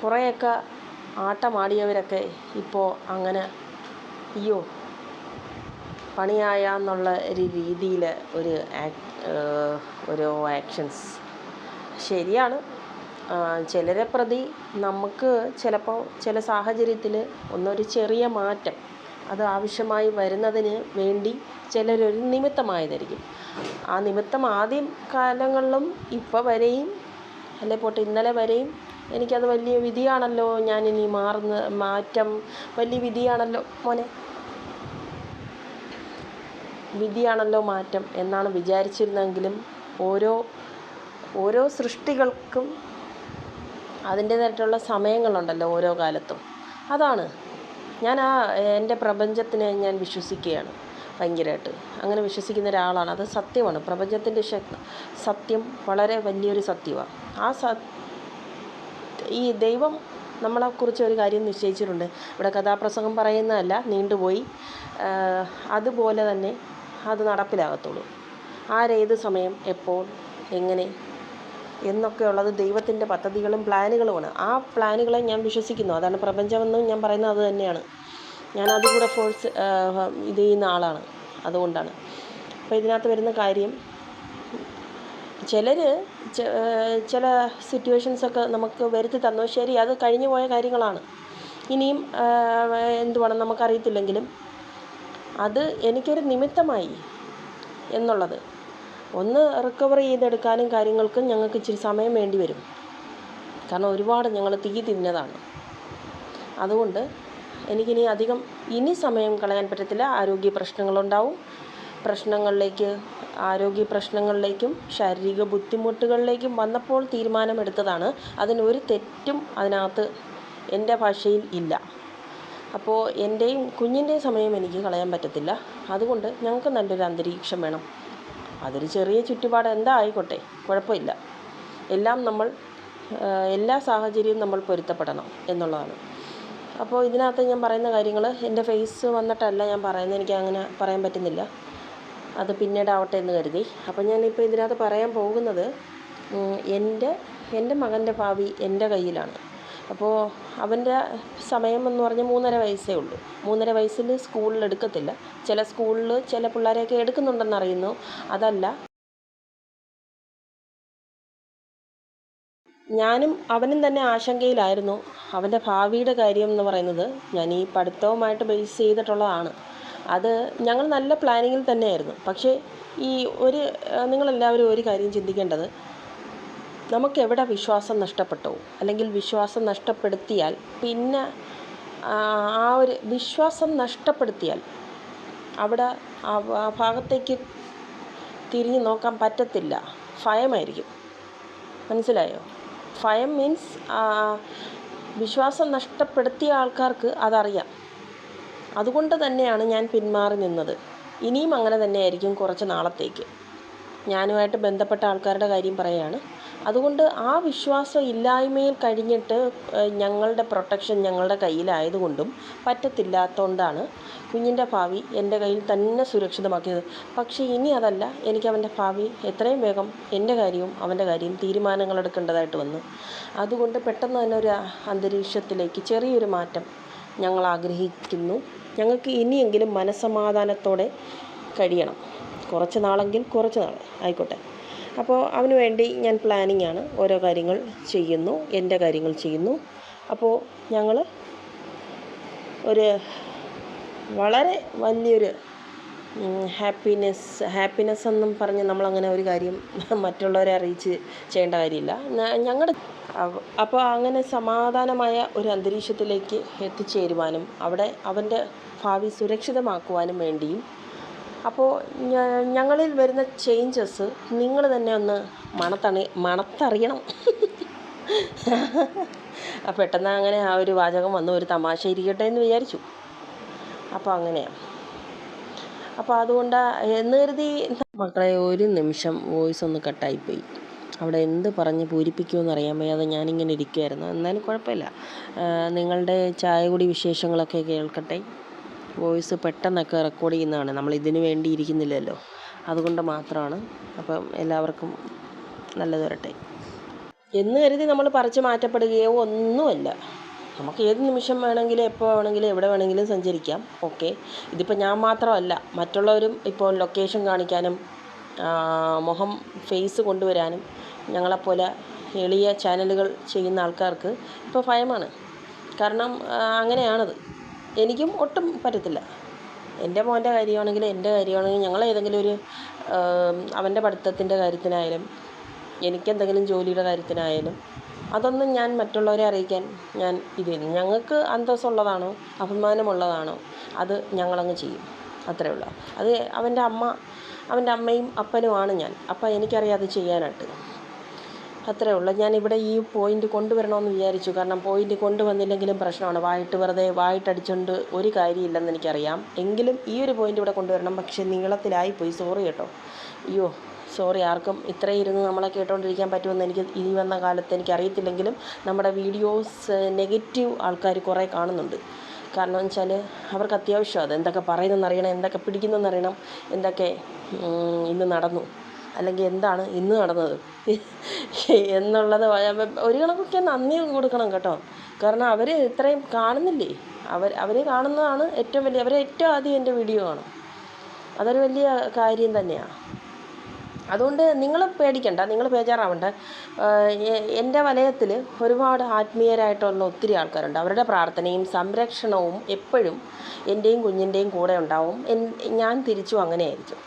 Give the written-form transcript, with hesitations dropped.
കുറേയൊക്കെ ആട്ടമാടിയവരൊക്കെ ഇപ്പോൾ അങ്ങനെ അയ്യോ പണിയായ എന്നുള്ള ഒരു രീതിയിൽ ഒരു ആക്ഷൻസ് ശരിയാണ്. ചിലരെ പ്രതി നമുക്ക് ചിലപ്പോൾ ചില സാഹചര്യത്തിൽ ഒന്നൊരു ചെറിയ മാറ്റം അത് ആവശ്യമായി വരുന്നതിന് വേണ്ടി ചിലരൊരു നിമിത്തമായതായിരിക്കും. ആ നിമിത്തം ആദ്യം കാലങ്ങളിലും ഇപ്പോൾ വരെയും അല്ലെ പോട്ടെ ഇന്നലെ വരെയും എനിക്കത് വലിയ വിധിയാണല്ലോ, ഞാനിനി മാറ്റം വലിയ വിധിയാണല്ലോ മോനെ, വിധിയാണല്ലോ മാറ്റം എന്നാണ് വിചാരിച്ചിരുന്നെങ്കിലും ഓരോ സൃഷ്ടികൾക്കും അതിൻ്റേതായിട്ടുള്ള സമയങ്ങളുണ്ടല്ലോ ഓരോ കാലത്തും. അതാണ് ഞാൻ എൻ്റെ പ്രപഞ്ചത്തിനെ ഞാൻ വിശ്വസിക്കുകയാണ് ഭയങ്കരമായിട്ട്. അങ്ങനെ വിശ്വസിക്കുന്ന ഒരാളാണ്. അത് സത്യമാണ്. പ്രപഞ്ചത്തിൻ്റെ സത്യം വളരെ വലിയൊരു സത്യമാണ്. ഈ ദൈവം നമ്മളെക്കുറിച്ച് ഒരു കാര്യം നിശ്ചയിച്ചിട്ടുണ്ട്. ഇവിടെ കഥാപ്രസംഗം പറയുന്നതല്ല, നീണ്ടുപോയി. അതുപോലെ തന്നെ അത് നടപ്പിലാകത്തുള്ളൂ. ആരേത് സമയം എപ്പോൾ എങ്ങനെ എന്നൊക്കെയുള്ളത് ദൈവത്തിൻ്റെ പദ്ധതികളും പ്ലാനുകളുമാണ്. ആ പ്ലാനുകളെ ഞാൻ വിശ്വസിക്കുന്നു. അതാണ് പ്രപഞ്ചമെന്നും ഞാൻ പറയുന്നത് അത് തന്നെയാണ്. ഞാൻ അതുകൂടെ ഇത് ചെയ്യുന്ന ആളാണ്. അതുകൊണ്ടാണ്. അപ്പോൾ ഇതിനകത്ത് വരുന്ന കാര്യം ചില സിറ്റുവേഷൻസൊക്കെ നമുക്ക് വരുത്തി തന്നു. ശരി, അത് കഴിഞ്ഞു പോയ കാര്യങ്ങളാണ്. ഇനിയും എന്തുവാണെന്ന് നമുക്കറിയത്തില്ലെങ്കിലും അത് എനിക്കൊരു നിമിത്തമായി എന്നുള്ളത്. ഒന്ന് റിക്കവർ ചെയ്തെടുക്കാനും കാര്യങ്ങൾക്കും ഞങ്ങൾക്ക് ഇച്ചിരി സമയം വേണ്ടി വരും. കാരണം ഒരുപാട് ഞങ്ങൾ തിന്നതാണ്. അതുകൊണ്ട് എനിക്കിനി അധികം സമയം കളയാൻ പറ്റത്തില്ല. ആരോഗ്യ പ്രശ്നങ്ങളുണ്ടാവും. ആരോഗ്യ പ്രശ്നങ്ങളിലേക്കും ശാരീരിക ബുദ്ധിമുട്ടുകളിലേക്കും വന്നപ്പോൾ തീരുമാനമെടുത്തതാണ്. അതിനൊരു തെറ്റും അതിനകത്ത് എൻ്റെ ഭാഷയിൽ ഇല്ല. അപ്പോൾ എൻ്റെയും കുഞ്ഞിൻ്റെയും സമയം എനിക്ക് കളയാൻ പറ്റത്തില്ല. അതുകൊണ്ട് ഞങ്ങൾക്ക് നല്ലൊരു അന്തരീക്ഷം വേണം. അതൊരു ചെറിയ ചുറ്റുപാട് ആയിക്കോട്ടെ, കുഴപ്പമില്ല. എല്ലാ സാഹചര്യവും നമ്മൾ പൊരുത്തപ്പെടണം എന്നുള്ളതാണ്. അപ്പോൾ ഇതിനകത്ത് ഞാൻ പറയുന്ന കാര്യങ്ങൾ എൻ്റെ ഫേസ് വന്നിട്ടല്ല ഞാൻ പറയുന്നത്. എനിക്ക് അങ്ങനെ പറയാൻ പറ്റുന്നില്ല. അത് പിന്നീടാവട്ടെ എന്ന് കരുതി. അപ്പോൾ ഞാനിപ്പോൾ ഇതിനകത്ത് പറയാൻ പോകുന്നത് എൻ്റെ മകൻ്റെ ഭാവി എൻ്റെ കയ്യിലാണ്. അപ്പോൾ അവൻ്റെ സമയം എന്ന് പറഞ്ഞാൽ 3.5 വയസ്സേ ഉള്ളൂ. 3.5 വയസ്സിൽ സ്കൂളിൽ എടുക്കത്തില്ല. ചില സ്കൂളിൽ ചില പിള്ളേരെയൊക്കെ എടുക്കുന്നുണ്ടെന്നറിയുന്നു. അതല്ല, ഞാനും അവനും തന്നെ ആശങ്കയിലായിരുന്നു. അവൻ്റെ ഭാവിയുടെ കാര്യം എന്ന് പറയുന്നത് ഞാൻ ഈ പഠിത്തവുമായിട്ട് ബേസ് ചെയ്തിട്ടുള്ളതാണ്. അത് ഞങ്ങൾ നല്ല പ്ലാനിങ്ങിൽ തന്നെയായിരുന്നു. പക്ഷേ നിങ്ങളെല്ലാവരും ഒരു കാര്യം ചിന്തിക്കേണ്ടത്, നമുക്കെവിടെ വിശ്വാസം നഷ്ടപ്പെട്ടോ അല്ലെങ്കിൽ വിശ്വാസം നഷ്ടപ്പെടുത്തിയാൽ പിന്നെ വിശ്വാസം നഷ്ടപ്പെടുത്തിയാൽ അവിടെ ആ ഭാഗത്തേക്ക് തിരിഞ്ഞു നോക്കാൻ പറ്റത്തില്ല. ഭയമായിരിക്കും. മനസ്സിലായോ? ഭയം മീൻസ് വിശ്വാസം നഷ്ടപ്പെടുത്തിയ ആൾക്കാർക്ക് അതറിയാം. അതുകൊണ്ട് തന്നെയാണ് ഞാൻ പിന്മാറി നിന്നത്. ഇനിയും അങ്ങനെ തന്നെയായിരിക്കും കുറച്ച് നാളത്തേക്ക്. ഞാനുമായിട്ട് ബന്ധപ്പെട്ട ആൾക്കാരുടെ കാര്യം പറയുകയാണ്. അതുകൊണ്ട് ആ വിശ്വാസം ഇല്ലായ്മയിൽ കഴിഞ്ഞിട്ട് ഞങ്ങളുടെ പ്രൊട്ടക്ഷൻ ഞങ്ങളുടെ കയ്യിലായതുകൊണ്ടും പറ്റത്തില്ലാത്തതുകൊണ്ടാണ് കുഞ്ഞിൻ്റെ ഭാവി എൻ്റെ കയ്യിൽ തന്നെ സുരക്ഷിതമാക്കിയത്. പക്ഷേ ഇനി അതല്ല. എനിക്ക് അവൻ്റെ ഭാവി എത്രയും വേഗം എൻ്റെ കാര്യവും അവൻ്റെ കാര്യവും തീരുമാനങ്ങൾ എടുക്കേണ്ടതായിട്ട് വന്നു. അതുകൊണ്ട് പെട്ടെന്ന് തന്നെ ഒരു അന്തരീക്ഷത്തിലേക്ക് ചെറിയൊരു മാറ്റം ഞങ്ങൾ ആഗ്രഹിക്കുന്നു. ഞങ്ങൾക്ക് ഇനിയെങ്കിലും മനസ്സമാധാനത്തോടെ കഴിയണം. കുറച്ച് നാളെങ്കിൽ കുറച്ച് നാൾ ആയിക്കോട്ടെ. അപ്പോൾ അവന് വേണ്ടി ഞാൻ പ്ലാനിങ്ങാണ്. ഓരോ കാര്യങ്ങൾ ചെയ്യുന്നു, എൻ്റെ കാര്യങ്ങൾ ചെയ്യുന്നു. അപ്പോൾ ഞങ്ങൾ വളരെ വലിയൊരു ഹാപ്പിനെസ് എന്നും പറഞ്ഞ് നമ്മളങ്ങനെ ഒരു കാര്യം മറ്റുള്ളവരെ അറിയിച്ച് ചെയ്യേണ്ട കാര്യമില്ല. അപ്പോൾ അങ്ങനെ സമാധാനമായ ഒരു അന്തരീക്ഷത്തിലേക്ക് എത്തിച്ചേരുവാനും അവിടെ അവൻ്റെ ഭാവി സുരക്ഷിതമാക്കുവാനും വേണ്ടിയും അപ്പോൾ ഞങ്ങളിൽ വരുന്ന ചേഞ്ചസ് നിങ്ങൾ തന്നെ ഒന്ന് മണത്തറിയണം. പെട്ടെന്ന് അങ്ങനെ ആ ഒരു വാചകം വന്നു. ഒരു തമാശ ഇരിക്കട്ടെ എന്ന് വിചാരിച്ചു. അപ്പോൾ അങ്ങനെയാണ്. അപ്പോൾ അതുകൊണ്ട് എന്ന് കരുതി മക്കളെ ഒരു നിമിഷം വോയിസ് ഒന്ന് കട്ടായിപ്പോയി. അവിടെ എന്ത് പറഞ്ഞ് പൂരിപ്പിക്കുമെന്ന് അറിയാൻ വയ്യാതെ ഞാനിങ്ങനെ ഇരിക്കുമായിരുന്നു. എന്നാലും കുഴപ്പമില്ല. നിങ്ങളുടെ ചായകുടി വിശേഷങ്ങളൊക്കെ കേൾക്കട്ടെ. വോയിസ് പെട്ടെന്നൊക്കെ റെക്കോർഡ് ചെയ്യുന്നതാണ്. നമ്മൾ ഇതിന് വേണ്ടി ഇരിക്കുന്നില്ലല്ലോ, അതുകൊണ്ട് മാത്രമാണ്. അപ്പം എല്ലാവർക്കും നല്ലത് വരട്ടെ. എന്ന് കരുതി നമ്മൾ പറിച്ചു മാറ്റപ്പെടുകയോ ഒന്നുമല്ല. നമുക്ക് ഏത് നിമിഷം വേണമെങ്കിലും എപ്പോൾ വേണമെങ്കിലും എവിടെ വേണമെങ്കിലും സഞ്ചരിക്കാം. ഓക്കെ, ഇതിപ്പോൾ ഞാൻ മാത്രമല്ല, മറ്റുള്ളവരും ഇപ്പോൾ ലൊക്കേഷൻ കാണിക്കാനും മുഖം ഫേസ് കൊണ്ടുവരാനും ഞങ്ങളെപ്പോലെ എളിയ ചാനലുകൾ ചെയ്യുന്ന ആൾക്കാർക്ക് ഇപ്പോൾ ഭയമാണ്. കാരണം അങ്ങനെയാണത്. എനിക്കും ഒട്ടും പറ്റത്തില്ല. എൻ്റെ മോൻ്റെ കാര്യമാണെങ്കിലും എൻ്റെ കാര്യമാണെങ്കിലും ഞങ്ങളേതെങ്കിലും ഒരു അവൻ്റെ പഠിത്തത്തിൻ്റെ കാര്യത്തിനായാലും എനിക്കെന്തെങ്കിലും ജോലിയുടെ കാര്യത്തിനായാലും അതൊന്നും ഞാൻ മറ്റുള്ളവരെ അറിയിക്കാൻ ഞാൻ ഞങ്ങൾക്ക് അന്തസ്സുള്ളതാണോ അഭിമാനമുള്ളതാണോ അത് ഞങ്ങളങ്ങ് ചെയ്യും, അത്രയേ ഉള്ളൂ. അത് അവൻ്റെ അമ്മയും അപ്പനുമാണ് ഞാൻ. അപ്പം എനിക്കറിയാം അത് ചെയ്യാനായിട്ട്, അത്രയേ ഉള്ളൂ. ഞാനിവിടെ ഈ പോയിൻ്റ് കൊണ്ടുവരണമെന്ന് വിചാരിച്ചു. കാരണം പോയിൻ്റ് കൊണ്ടുവന്നില്ലെങ്കിലും പ്രശ്നമാണ്. വെറുതെ വായിട്ടടിച്ചുകൊണ്ട് ഒരു കാര്യമില്ലെന്ന് എനിക്കറിയാം. എങ്കിലും ഈ ഒരു പോയിൻ്റ് ഇവിടെ കൊണ്ടുവരണം. പക്ഷേ നീളത്തിലായിപ്പോയി, സോറി കേട്ടോ. അയ്യോ സോറി. ആർക്കും ഇത്രയും ഇരുന്ന് നമ്മളെ കേട്ടോണ്ടിരിക്കാൻ പറ്റുമെന്ന് എനിക്ക് ഈ വന്ന കാലത്ത് എനിക്കറിയത്തില്ലെങ്കിലും നമ്മുടെ വീഡിയോസ് നെഗറ്റീവ് ആൾക്കാർ കുറേ കാണുന്നുണ്ട്. കാരണം എന്ന് വെച്ചാൽ അവർക്ക് അത്യാവശ്യം അത് എന്തൊക്കെ പറയുന്നതെന്നറിയണം, എന്തൊക്കെ പിടിക്കുന്നതെന്നറിയണം, എന്തൊക്കെ ഇന്ന് നടന്നു, അല്ലെങ്കിൽ എന്താണ് ഇന്ന് നടന്നത് എന്നുള്ളത് ഒരു കണക്കൊക്കെ നന്ദി കൊടുക്കണം കേട്ടോ. കാരണം അവർ ഇത്രയും കാണുന്നില്ലേ, അവർ കാണുന്നതാണ് ഏറ്റവും വലിയ, അവരെ ഏറ്റവും ആദ്യം എൻ്റെ വീഡിയോ കാണും. അതൊരു വലിയ കാര്യം തന്നെയാണ്. അതുകൊണ്ട് നിങ്ങൾ പേടിക്കണ്ട, നിങ്ങൾ ബേജാറാവണ്ട. എൻ്റെ വലയത്തിൽ ഒരുപാട് ആത്മീയരായിട്ടുള്ള ഒത്തിരി ആൾക്കാരുണ്ട്. അവരുടെ പ്രാർത്ഥനയും സംരക്ഷണവും എപ്പോഴും എൻ്റെയും കുഞ്ഞിൻ്റെയും കൂടെ ഉണ്ടാവും. ഞാൻ തിരിച്ചും അങ്ങനെയായിരിക്കും.